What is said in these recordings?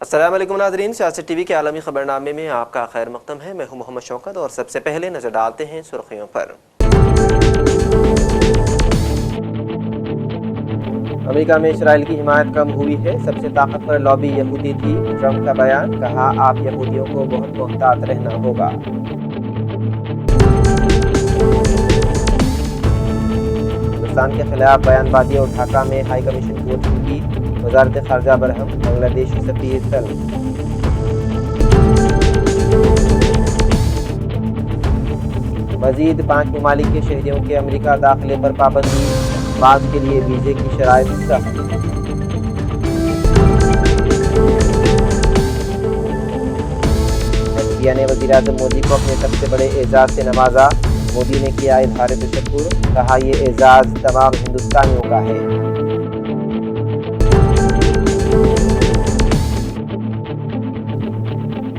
السلام علیکم ناظرین، سیاست ٹی وی کے عالمی خبرنامے میں آپ کا خیر مقدم ہے۔ میں ہوں محمد شوکت اور سب سے پہلے نظر ڈالتے ہیں سرخیوں پر۔ امریکہ میں اسرائیل کی حمایت کم ہوئی ہے، سب سے طاقتور لابی یہودی تھی۔ ٹرمپ کا بیان، کہا آپ یہودیوں کو بہت محتاط رہنا ہوگا۔ ہندوستان کے خلاف بیان بازی اور ڈھاکہ میں ہائی کمیشن کو دھمکی، وزارت خارجہ برہم، بنگلہ دیشی سفیر طلب۔ مزید 5 ممالک کے شہریوں کے امریکہ داخلے پر پابندی، بعض کے لیے ویزے کی شرائط سخت۔ ایشیا نے وزیراعظم مودی کو اپنے سب سے بڑے اعزاز سے نوازا، مودی نے کیا اظہار تشکر، کہا یہ اعزاز تمام ہندوستانیوں کا ہے۔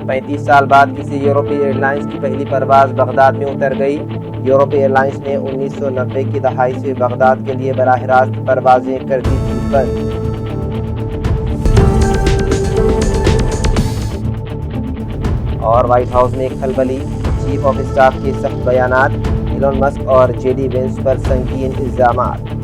35 سال بعد کسی یورپی ایئر لائنز کی پہلی پرواز بغداد میں اتر گئی۔ یورپی ایئر لائنز نے 1990 کی دہائی سے بغداد کے لیے براہ راست پروازیں کر دی تھیں بند۔ اور وائٹ ہاؤس میں کھلبلی، چیف آف اسٹاف کے سخت بیانات، ایلون مسک اور جے ڈی وینس پر سنگین الزامات۔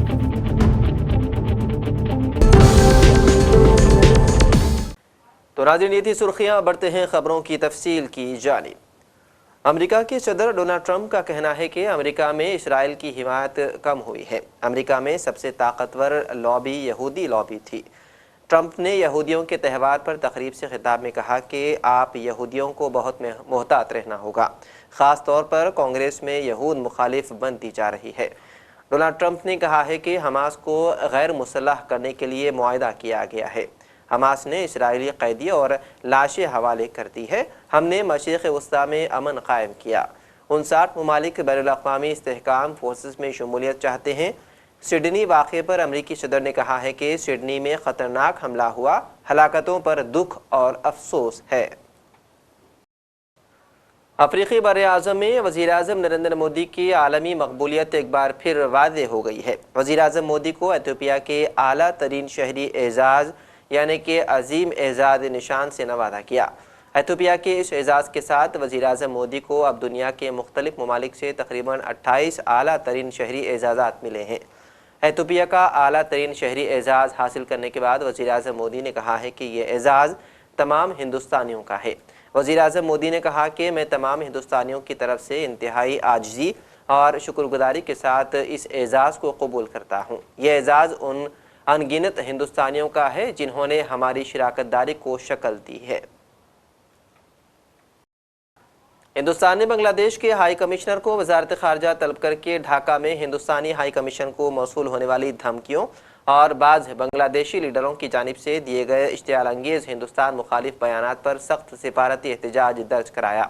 تو ناظرین، یہ تھی سرخیاں، بڑھتے ہیں خبروں کی تفصیل کی جانب۔ امریکہ کے صدر ڈونلڈ ٹرمپ کا کہنا ہے کہ امریکہ میں اسرائیل کی حمایت کم ہوئی ہے۔ امریکہ میں سب سے طاقتور لابی یہودی لابی تھی۔ ٹرمپ نے یہودیوں کے تہوار پر تقریب سے خطاب میں کہا کہ آپ یہودیوں کو بہت محتاط رہنا ہوگا، خاص طور پر کانگریس میں یہود مخالف بنتی جا رہی ہے۔ ڈونلڈ ٹرمپ نے کہا ہے کہ حماس کو غیر مسلح کرنے کے لیے معاہدہ کیا گیا ہے۔ حماس نے اسرائیلی قیدی اور لاشیں حوالے کر دی ہے۔ ہم نے مشرق وسطیٰ میں امن قائم کیا۔ 59 ممالک بین الاقوامی استحکام فورسز میں شمولیت چاہتے ہیں۔ سڈنی واقعے پر امریکی صدر نے کہا ہے کہ سڈنی میں خطرناک حملہ ہوا، ہلاکتوں پر دکھ اور افسوس ہے۔ افریقی براعظم میں وزیراعظم نریندر مودی کی عالمی مقبولیت ایک بار پھر واضح ہو گئی ہے۔ وزیراعظم مودی کو ایتھوپیا کے اعلیٰ ترین شہری اعزاز یعنی کہ عظیم اعزاز نشان سے نوازا گیا۔ ایتھوپیا کے اس اعزاز کے ساتھ وزیراعظم مودی کو اب دنیا کے مختلف ممالک سے تقریباً 28 اعلیٰ ترین شہری اعزازات ملے ہیں۔ ایتھوپیا کا اعلیٰ ترین شہری اعزاز حاصل کرنے کے بعد وزیراعظم مودی نے کہا ہے کہ یہ اعزاز تمام ہندوستانیوں کا ہے۔ وزیراعظم مودی نے کہا کہ میں تمام ہندوستانیوں کی طرف سے انتہائی عاجزی اور شکرگزاری کے ساتھ اس اعزاز کو قبول کرتا ہوں۔ یہ اعزاز ان انگنت ہندوستانیوں کا ہے جنہوں نے ہماری شراکت داری کو شکل دی ہے۔ ہندوستان نے بنگلہ دیش کے ہائی کمشنر کو وزارت خارجہ طلب کر کے ڈھاکہ میں ہندوستانی ہائی کمیشن کو موصول ہونے والی دھمکیوں اور بعض بنگلہ دیشی لیڈروں کی جانب سے دیے گئے اشتعال انگیز ہندوستان مخالف بیانات پر سخت سفارتی احتجاج درج کرایا۔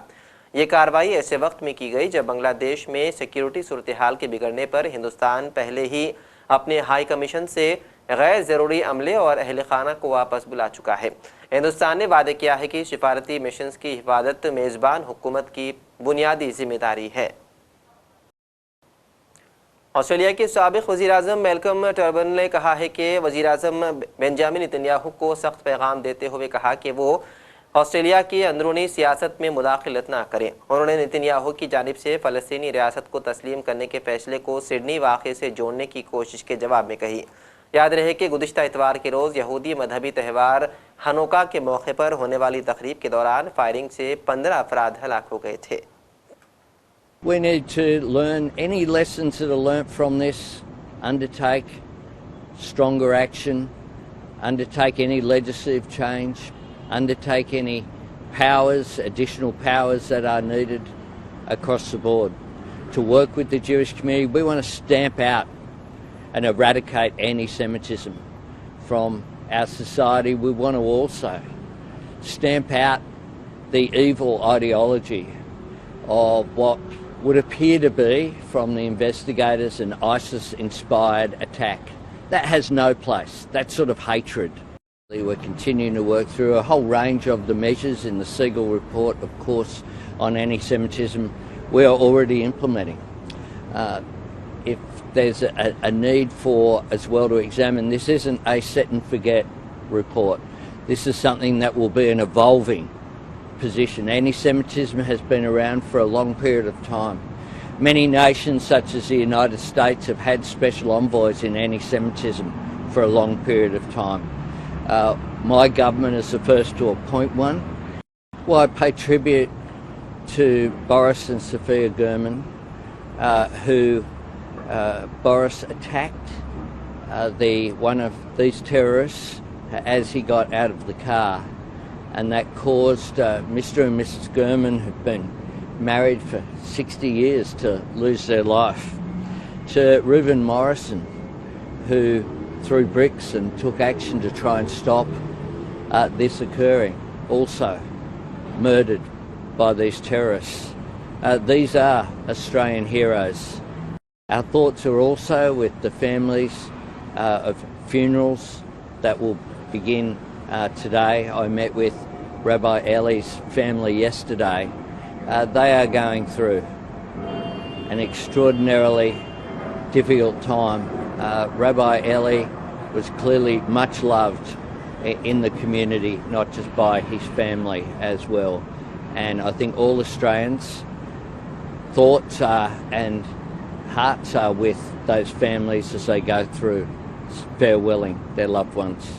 یہ کارروائی ایسے وقت میں کی گئی جب بنگلہ دیش میں سیکیورٹی صورتحال کے بگڑنے پر ہندوستان پہلے ہی اپنے ہائی کمیشن سے غیر ضروری عملے اور اہل خانہ کو واپس بلا چکا ہے۔ ہندوستان نے وعدہ کیا ہے کہ سفارتی مشنز کی حفاظت میزبان حکومت کی بنیادی ذمہ داری ہے۔ آسٹریلیا کے سابق وزیراعظم میلکم ٹربن نے کہا ہے کہ وزیراعظم بنجامن نیتنیاہو کو سخت پیغام دیتے ہوئے کہا کہ وہ آسٹریلیا کی اندرونی سیاست میں مداخلت نہ کریں۔ انہوں نے نیتنیاہو کی جانب سے فلسطینی ریاست کو تسلیم کرنے کے فیصلے کو سڈنی واقعے سے جوڑنے کی کوشش کے جواب میں کہی۔ یاد رہے کہ گزشتہ اتوار کے روز یہودی مذہبی تہوار ہنوکا کے موقع پر ہونے والی تقریب کے دوران فائرنگ سے 15 افراد ہلاک ہو گئے تھے۔ We need to learn any lessons that are learnt from this, undertake stronger action, undertake any legislative change, undertake any powers, additional powers that are needed across the board. To work with the Jewish community, we want to stamp out and eradicate anti-Semitism from our society. We want to also stamp out the evil ideology of what would appear to be, from the investigators, an ISIS-inspired attack. That has no place, that sort of hatred. We're continuing to work through a whole range of the measures in the Siegel report, of course, on anti-Semitism we are already implementing. If there's a need for as well to examine, this isn't a set and forget report. This is something that will be an evolving position. Anti-Semitism has been around for a long period of time. Many nations, such as the United States, have had special envoys in anti-Semitism for a long period of time. My government is the first to appoint one. Well, I pay tribute to Boris and Sophia Gurman, who Boris attacked one of these terrorists as he got out of the car, and that caused Mr. and Mrs. Gurman, who'd been married for 60 years, to lose their life. To Reuben Morrison, who threw bricks and took action to try and stop this occurring, also murdered by these terrorists. These are Australian heroes. Our thoughts are also with the families of funerals that will begin today. I met with Rabbi Eli's family yesterday. They are going through an extraordinarily difficult time. Rabbi Eli was clearly much loved in the community, not just by his family as well. And I think all Australians' thoughts and hearts are with those families as they go through farewelling their loved ones.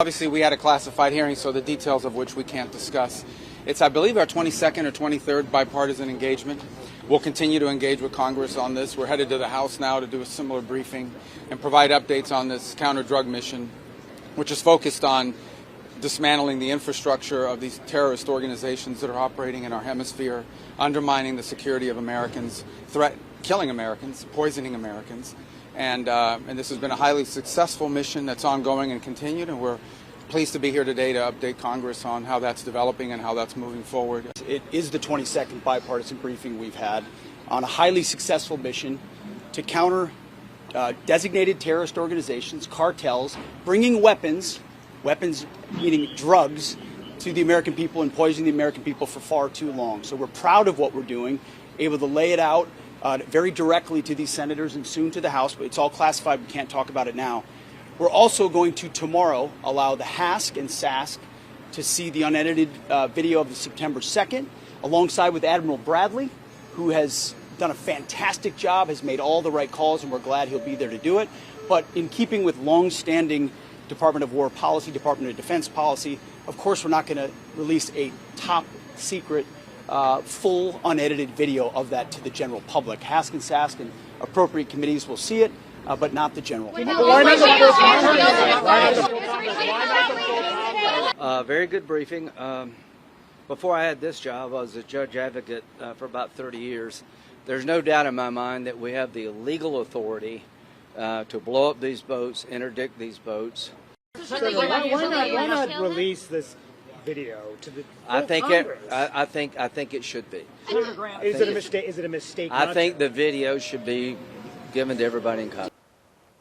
Obviously, we had a classified hearing, so the details of which we can't discuss. It's, I believe, our 22nd or 23rd bipartisan engagement. We'll continue to engage with Congress on this. We're headed to the House now to do a similar briefing and provide updates on this counter-drug mission, which is focused on dismantling the infrastructure of these terrorist organizations that are operating in our hemisphere, undermining the security of Americans, killing Americans, poisoning Americans. And this has been a highly successful mission that's ongoing and continued, and we're pleased to be here today to update Congress on how that's developing and how that's moving forward. It is the 22nd bipartisan briefing we've had on a highly successful mission to counter designated terrorist organizations, cartels, bringing weapons meaning drugs, to the American people and poisoning the American people for far too long. So we're proud of what we're doing, able to lay it out very directly to these senators and soon to the House, but it's all classified, we can't talk about it now. We're also going to tomorrow allow the HASC and SASC to see the unedited video of the September 2nd, alongside with Admiral Bradley, who has done a fantastic job, has made all the right calls, and we're glad he'll be there to do it. But in keeping with long-standing Department of War policy, Department of Defense policy, of course we're not going to release a top-secret full unedited video of that to the general public. HASC and SASC and appropriate committees will see it, but not the general public. Very good briefing. Before I had this job, I was a judge advocate for about 30 years. There's no doubt in my mind that we have the legal authority to blow up these boats, interdict these boats. Why not release this video to the Congress? I think it should be. Is it a mistake? I think the video should be given to everybody in Congress.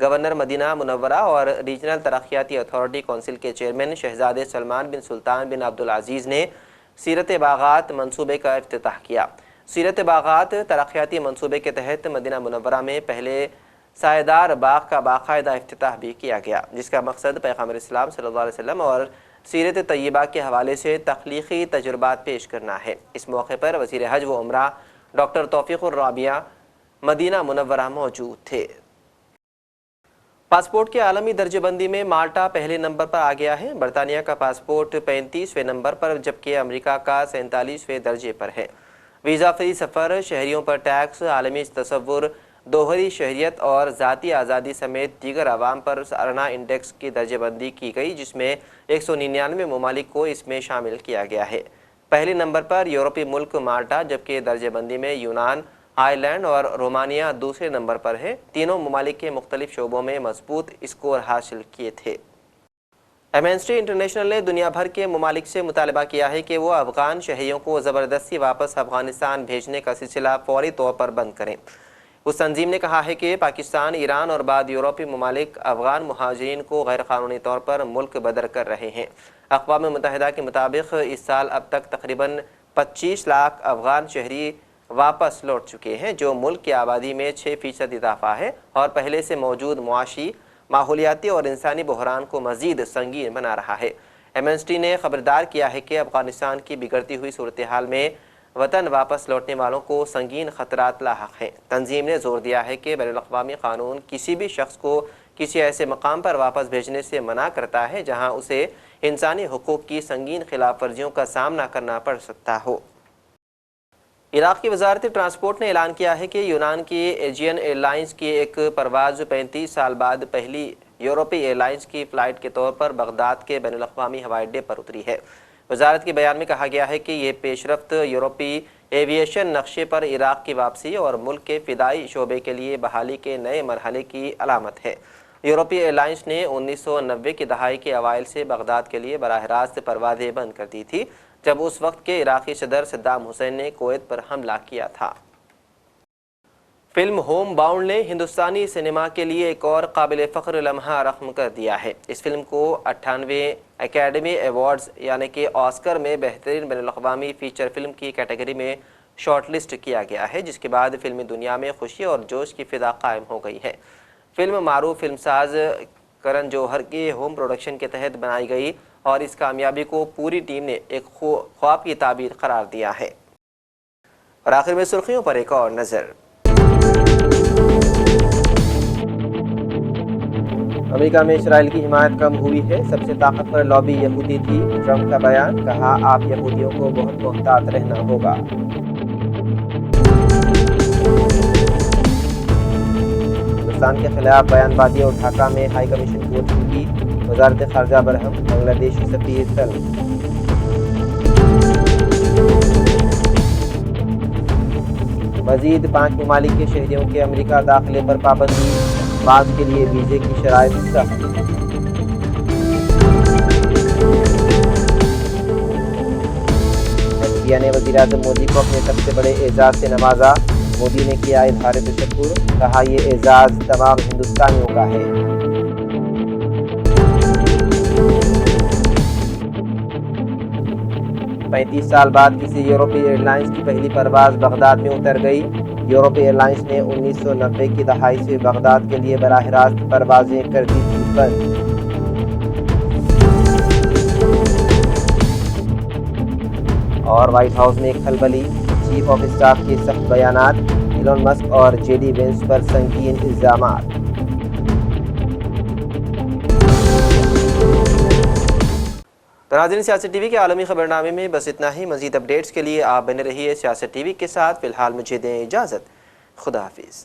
Governor مدینہ منورہ اور regional ترقیاتی authority council کے chairman شہزادے سلمان بن سلطان بن عبدالعزیز نے سیرت باغات منصوبے کا افتتاح کیا۔ سیرت باغات ترقیاتی منصوبے کے تحت مدینہ منورہ میں پہلے سائیدار باغ کا باقاعدہ افتتاح بھی کیا گیا، جس کا مقصد پیغمبر اسلام صلی اللہ علیہ وسلم اور سیرت طیبہ کے حوالے سے تخلیقی تجربات پیش کرنا ہے۔ اس موقع پر وزیر حج و عمرہ ڈاکٹر توفیق الرابعہ مدینہ منورہ موجود تھے۔ پاسپورٹ کے عالمی درجہ بندی میں مالٹا پہلے نمبر پر آ گیا ہے۔ برطانیہ کا پاسپورٹ 35ویں نمبر پر جبکہ امریکہ کا 47ویں درجے پر ہے۔ ویزا فری سفر، شہریوں پر ٹیکس، عالمی تصور، دوہری شہریت اور ذاتی آزادی سمیت دیگر عوام پر سالانہ انڈیکس کی درجہ بندی کی گئی، جس میں 199 ممالک کو اس میں شامل کیا گیا ہے۔ پہلے نمبر پر یورپی ملک مالٹا جبکہ درجہ بندی میں یونان، آئرلینڈ اور رومانیہ دوسرے نمبر پر ہے۔ تینوں ممالک کے مختلف شعبوں میں مضبوط اسکور حاصل کیے تھے۔ ایمنسٹی انٹرنیشنل نے دنیا بھر کے ممالک سے مطالبہ کیا ہے کہ وہ افغان شہریوں کو زبردستی واپس افغانستان بھیجنے کا سلسلہ فوری طور پر بند کریں۔ اس تنظیم نے کہا ہے کہ پاکستان، ایران اور بعض یورپی ممالک افغان مہاجرین کو غیر قانونی طور پر ملک بدر کر رہے ہیں۔ اقوام متحدہ کے مطابق اس سال اب تک تقریباً 25 لاکھ افغان شہری واپس لوٹ چکے ہیں، جو ملک کی آبادی میں 6% اضافہ ہے اور پہلے سے موجود معاشی، ماحولیاتی اور انسانی بحران کو مزید سنگین بنا رہا ہے۔ ایمنسٹی نے خبردار کیا ہے کہ افغانستان کی بگڑتی ہوئی صورتحال میں وطن واپس لوٹنے والوں کو سنگین خطرات لاحق ہیں۔ تنظیم نے زور دیا ہے کہ بین الاقوامی قانون کسی بھی شخص کو کسی ایسے مقام پر واپس بھیجنے سے منع کرتا ہے جہاں اسے انسانی حقوق کی سنگین خلاف ورزیوں کا سامنا کرنا پڑ سکتا ہو۔ عراق کی وزارت ٹرانسپورٹ نے اعلان کیا ہے کہ یونان کی ایجین ایئر لائنز کی ایک پرواز 35 سال بعد پہلی یورپی ایئر لائنز کی فلائٹ کے طور پر بغداد کے بین الاقوامی ہوائی اڈے پر اتری ہے۔ وزارت کے بیان میں کہا گیا ہے کہ یہ پیش رفت یورپی ایویشن نقشے پر عراق کی واپسی اور ملک کے فضائی شعبے کے لیے بحالی کے نئے مرحلے کی علامت ہے۔ یورپی ایئر لائنز نے 1990 کی دہائی کے اوائل سے بغداد کے لیے براہ راست پروازیں بند کر دی تھی، جب اس وقت کے عراقی صدر صدام حسین نے کویت پر حملہ کیا تھا۔ فلم ہوم باؤنڈ نے ہندوستانی سینما کے لیے ایک اور قابل فخر لمحہ رقم کر دیا ہے۔ اس فلم کو 98ویں اکیڈمی ایوارڈز یعنی کہ آسکر میں بہترین بین الاقوامی فیچر فلم کی کیٹیگری میں شارٹ لسٹ کیا گیا ہے، جس کے بعد فلمی دنیا میں خوشی اور جوش کی فضا قائم ہو گئی ہے۔ فلم معروف فلم ساز کرن جوہر کے ہوم پروڈکشن کے تحت بنائی گئی اور اس کامیابی کو پوری ٹیم نے ایک خواب کی تعبیر قرار دیا ہے۔ اور آخر میں سرخیوں پر ایک اور نظر۔ امریکہ میں اسرائیل کی حمایت کم ہوئی ہے، سب سے طاقتور لابی یہودی تھی، ٹرمپ کا بیان، کہا آپ یہودیوں کو بہت محتاط رہنا ہوگا۔ ہندوستان کے خلاف بیان بازی اور ڈھاکہ میں ہائی کمیشن کو کی، وزارت خارجہ برہم، بنگلہ دیشی سفیر طلب۔ مزید 5 ممالک کے شہریوں کے امریکہ داخلے پر پابندی، بعض کے لیے ویزے کی شرائط سخت۔ انڈیا نے وزیراعظم مودی کو اپنے سب سے بڑے اعزاز سے نوازا، مودی نے کیا اظہار تشکر، کہا یہ اعزاز تمام ہندوستانیوں کا ہے۔ پینتیس سال بعد کسی یورپی ایئر لائنز کی پہلی پرواز بغداد میں اتر گئی۔ یورپی ایئر لائنز نے 1990 کی دہائی سے بغداد کے لیے براہ راست پروازیں کر دی تھی بند۔ اور وائٹ ہاؤس میں کھلبلی، چیف آف اسٹاف کے سخت بیانات، ایلون مسک اور جے ڈی وینس پر سنگین الزامات۔ ناظرین، سیاست ٹی وی کے عالمی خبرنامے میں بس اتنا ہی۔ مزید اپڈیٹس کے لیے آپ بنے رہیے سیاست ٹی وی کے ساتھ۔ فی الحال مجھے دیں اجازت، خدا حافظ۔